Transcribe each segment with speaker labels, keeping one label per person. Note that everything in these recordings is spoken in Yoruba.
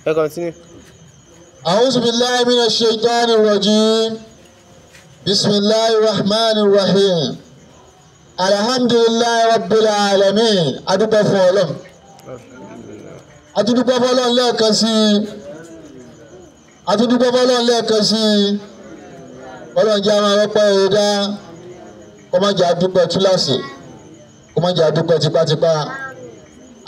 Speaker 1: ẹ continue.
Speaker 2: أعوذ بالله من الشيطان الرجيم بسم الله الرحمن الرحيم الحمد لله رب العالمين adúpẹ́ fún Ọlọ́run adúpẹ́ fún Ọlọ́run lẹ́ẹ̀kan sí adúpẹ́ fún Ọlọ́run lẹ́ẹ̀kan sí Ọlọ́run jẹ́ àwọn ọpẹ́ ẹ̀dá kó má jẹ́ adúpẹ́ túláàsì kó má jẹ́ adúpẹ́ tipátipá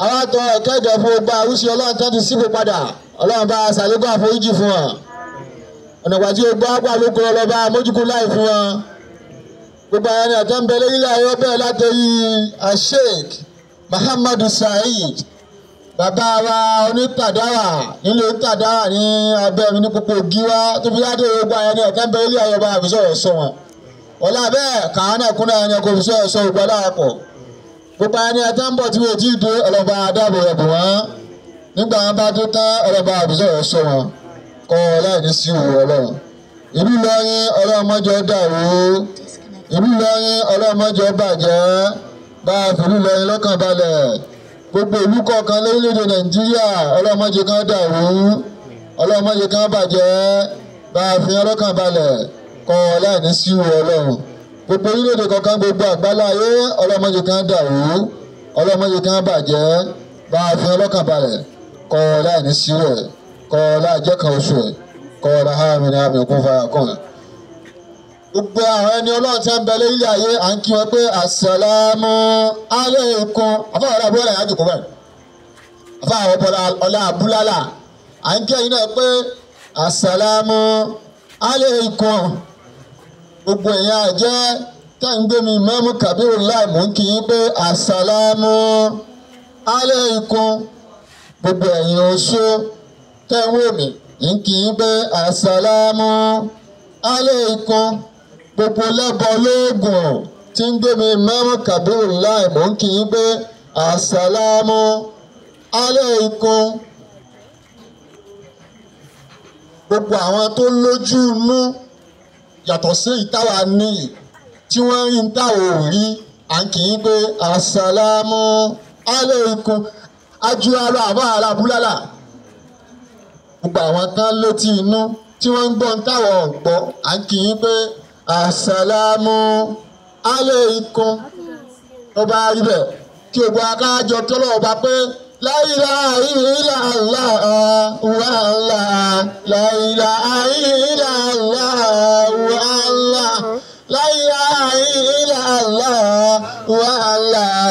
Speaker 2: àwọn àtọ̀ ẹ̀kẹ́jọ fún ọgbà àrùsí Ọlọ́run tó ti síbò padà Ọlọ́run bá ṣàlékún àforíjì fún wọn ọ̀nà ìgbà tí ogbó àgbà ló kọ́ ọlọ́ba mójúkú láì fún wọn gbogbo àwọn ènìyàn tó ń bẹ lórí ilé ayé bẹ́ẹ̀ látọ̀rí Sheikh Muhammadu Saheed bàbá wa onítàdáwà nílé onítàdáwà ní abẹ́ mi ní pópó Gíwá tó fi yá dé gbogbo àwọn ènìyàn tó ń bẹ lórí ayé ọba àfisọ̀rọ̀ sọ wọn ọ̀la bẹ́ẹ̀ kàánà kúnlẹ̀ ẹni kò fi sọ̀rọ̀ sọ gbogbo aláàpọ̀ gbogbo àwọn ènìyàn tó ń bọ̀ tí wọ́n ti dé ọlọ́ba adáàbò rẹ̀ bò wọ́n nígbà wọn bá tó tán ọlọ́ba àfisọ̀rọ̀ sọ wọn kọ́ láìní sí òwò Ọlọ́run ìlú Ìlọrin Ọlọ́run mọ́jọ dàrú ìlú Ìlọrin Ọlọ́run mọ́jọ bàjẹ́ bá a fi ìlú Ìlọrin lọ́kàn balẹ̀ gbogbo ìlú kọ̀ọ̀kan lórílẹ̀‐èdè Nàìjíríà Ọlọ́run mọ́jọ kan dàrú Ọlọ́run mọ́jọ kan bàjẹ́ bá a fi ọlọ́kàn balẹ̀ kọ́ láìní sí òwò Ọlọ́run gbogbo orílẹ̀‐èdè kọ̀ọ̀kan gbogbo àgbáláyé Ọlọ́run mọ́jọ kan dàrú Ọlọ́run mọ́jọ kan bàjẹ́ bá a fi ọlọ́kàn balẹ̀ kọ́ láìní sí òwò kọ́ọ̀lá jẹ́ kan oṣù ẹ̀ kọ́ọ̀lá hàmì ní àmì kún fara kan. gbogbo àwọn ẹni Ọlọ́run tí ń bẹ lórí ayé à ń kí wọn pé àsàlámù aláìkùm àfáwọn ọlá abúlálà yà jòkó báyìí àfáwọn ọlá abúlálà à ń kí ẹ̀yin náà pé àsàlámù aláìkùm gbogbo èèyàn àjẹ́ tẹ́ǹgbẹ́mi Imamu Kabirullah mò ń kí yín pé àsàlámù aláìkùm gbogbo ẹ̀yin oṣó tẹ́wọ́ mi ń kì í pé àsàlámù aláìkùm gbogbo lẹ́bọ̀ lóògùn tí ń gbé mi Imamu Kabirullah mò ń kì í pé àsàlámù aláìkùm gbogbo àwọn tó lójú inú yàtọ̀ sí ìtawà níyì tí wọ́n rí ìtawà òrí à ń kì í pé àsàlámù aláìkùm ajú ara àbá ara búlálà gbogbo àwọn kan létí inú tí wọ́n ń gbọ́ ń táwọn ọ̀gbọ́ à ń kì í pé àsàlámù aláìkùm tó bá rí bẹ́ẹ̀ kí gbogbo akájọ tọ́lọ̀ ọba pé la ilaha illallah wa Allah la ilaha illallah wa Allah la ilaha illallah wa Allah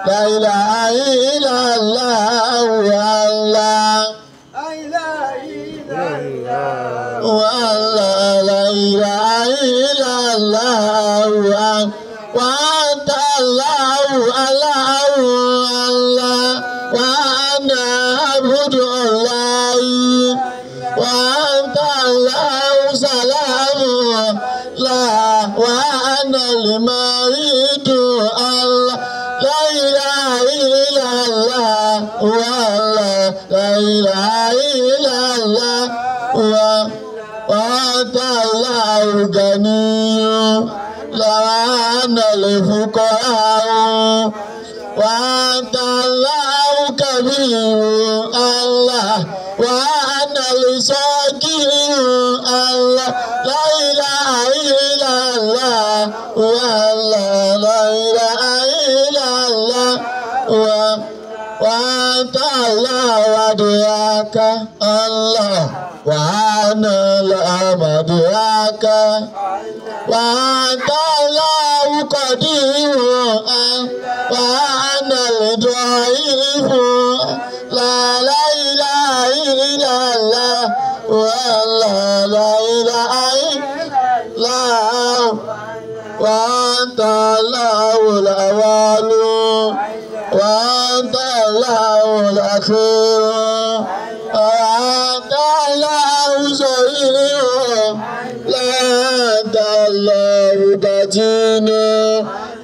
Speaker 2: la ilaha illallah wa Allah. والله لا إله إلا الله وأنت الله الله الله وأنا عبد الله وأنت الله سلام لا وأنا المريد الله لا إله إلا الله والله لا إله إلا الله وأنت الله الغني لا أنا الفقراء وأنت الله كبير الله وأنا الصغير الله لا إله إلا الله والله لا إله إلا الله وأنت الله ودعاك الله وأنا لا مدعاك وأنت الله قدير وأنا الضعيف لا إله إلا الله والله لا إله إلا الله وأنت الله الأول وأنت الله الأخير وأنت الله صغير لا أنت الله بطين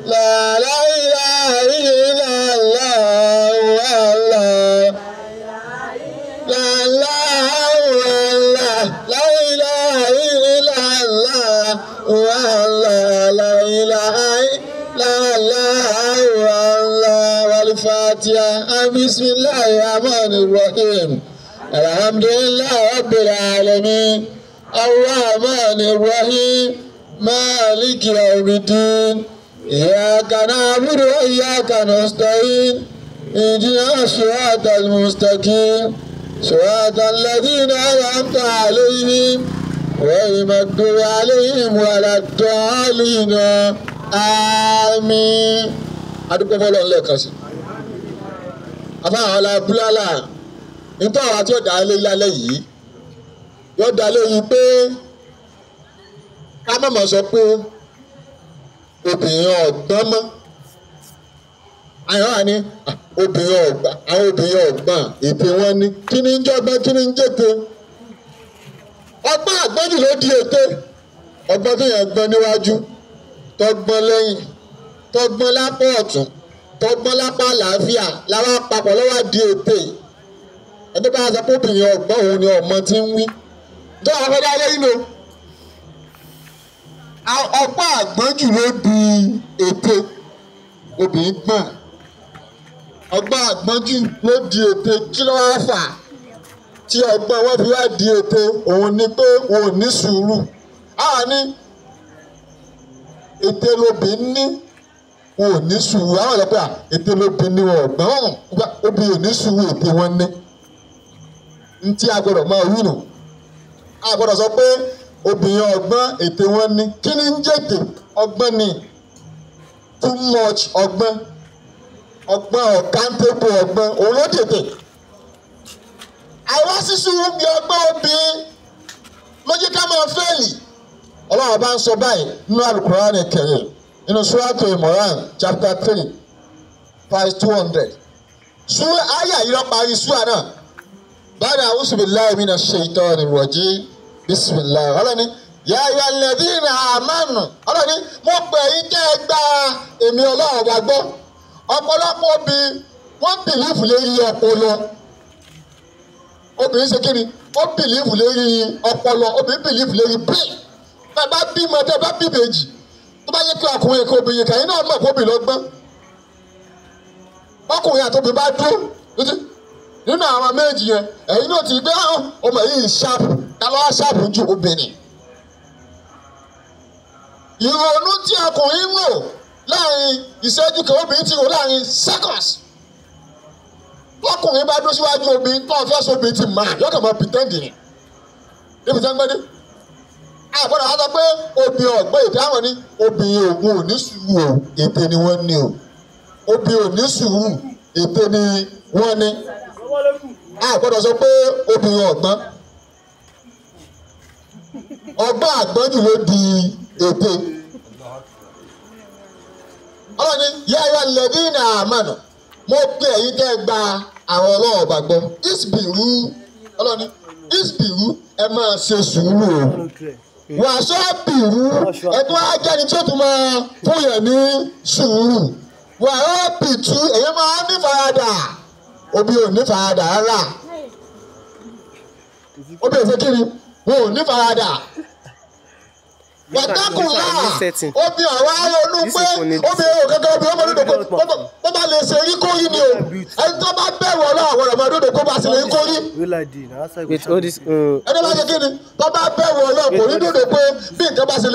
Speaker 2: لا إله إلا الله والله لا إله إلا الله والله لا إله إلا الله والله والفاتحة بسم الله الرحمن الرحيم alhamdulillahi rabbil alamin arrahmanir rahim maliki yawmiddin iyyaka na'budu wa iyyaka nasta'in اهدنا الصراط المستقيم صراط الذين أنعمت عليهم غير المغضوب عليهم ولا الضالين آمين. adúpẹ́ fọlọ́run lẹ́ẹ̀kan sí afáwọn alábúlálà nítorí àwọn àti ọ̀dà alẹ́ lálẹ́ yìí yóò dá lóyún pé ká má mọ̀ sọ pé obìnrin ọ̀gbọ́n mọ́ àyàn wà ní obìnrin ọ̀gbà àwọn obìnrin ọ̀gbọ́n ètè wọn ni kí ni ń jọgbọ́n kí ni ń jètè ọgbọ́n àgbọ́njù ló di ètè ọgbọ́n tó yẹn gbọ́n níwájú tọgbọ́n lẹ́yìn tọgbọ́n lápá ọ̀tún tọgbọ́n lápá àlàáfíà làwọn àpapọ̀ lọ́wọ́ di ètè ẹni bá sọ pé obìnrin ọ̀gbọ́n òun ni ọmọ ti ń wí tó àwọn afẹ́dá ayé yìí lò ọgbọ́n àgbọ́njù ló di ètè obìnrin gbọ́n ọgbọ́n àgbọ́njù ló di ètè kí ló wá fà tí ọgbọ́n wọn fi wá di ètè òun ni pé òun ní sùúrù àwọn ní ètè lóbìnrin ní òun ní sùúrù àwọn ọ̀dọ́ pé ètè lóbìnrin ní wọn ọ̀gbọ́n obìnrin ò ní sùúrù ètè wọn ní ntí a gbọ́dọ̀ máa wí nù a gbọ́dọ̀ sọ pé obìnrin ọgbọ́n ètè wọn ní kí ni ń jètè ọgbọ́n ni too much ọgbọ́n ọ̀kántébù ọgbọ́n òun ló tètè àìwá sísú bí ọgbọ́n obìnrin ló jẹ́ ká máa fẹ́ẹ̀lì ọlọ́run bá ń sọ báyìí nínú Al-Qur'an Karim nínú Suratu Imran chapter 3 verse 200 sura ayé àyírọ́ parí sura náà báyìí a'udhu billahi minash shaitani rajim bismillah ọlọ́ni ya ayyuhal ladhina amanu ọlọ́ni mo pè yín jẹ́ gba èmi ọlọ́run bá gbọ́ ọ̀pọ̀lọpọ̀ obìnrin wọ́n bìlífù lérí ọpọlọ obìnrin ṣe kí ni ó bìlífù lérí ọpọlọ obìnrin bìlífù lérí brain tẹ́ bá bímọ tẹ́ bá bí méjì tó bá yẹ kí ọkùnrin kan obìnrin kan yín náà mọ̀ kó obìnrin lọ́gbọ́n ọkùnrin àti obìnrin bá dúró nínú àwọn méjì yẹn ẹ̀yin náà ti gbé ọmọ yìí ṣáàpù ta ló wá ṣáàpù ju obìnrin ìrònú tí ọkùnrin ń rò láàrin ìṣẹ́jú kan obìnrin ti rò láàrin seconds ọkùnrin bá dúró síwájú obìnrin tó ọ̀fẹ́ sọ obìnrin ti máa yọkàn máa pretend yẹn níbi tí wọ́n gbé dé àgbọ̀dọ̀ wá sọ pé obìnrin ọ̀gbọ́n ètè àwọn ní obìnrin òun ò ní sùúrù o ètè ni wọ́n ní o obìnrin ò ní sùúrù ètè ni wọ́n ní àgbọ̀dọ̀ sọ pé obìnrin ọ̀gbọ́n àgbọ́njù ló di ètè ọlọ́ni yá ayọ́ lẹ́dínà àmànà mo pè ẹ̀yin tẹ́ gba àwọn ọlọ́run bá gbọ́ ìsbìrú ọlọ́ni ìsbìrú ẹ máa ṣe sùúrù o wàásù bìrú ẹ̀tún ajẹ́ni tí ó tún máa fún yẹn ní sùúrù wàá pìtú èyí máa ní faradà obi ò ní faradà rárá obi ò fẹ́ kiri wọn ò ní faradà wàtákùn náà obi ọ̀rọ̀ ronú pé obi ò gẹ́gẹ́ obi ọmọ lódò kó bá lè ṣe rí kórí ni o ẹni tó bá bẹ̀rù ọlọ́wọ́ ọmọ lódò kó bá ṣe rí kórí ẹni bá ṣe kí ni tó bá bẹ̀rù ọlọ́wọ́ kò rí dòdò pé bí nǹkan bá ṣe lè.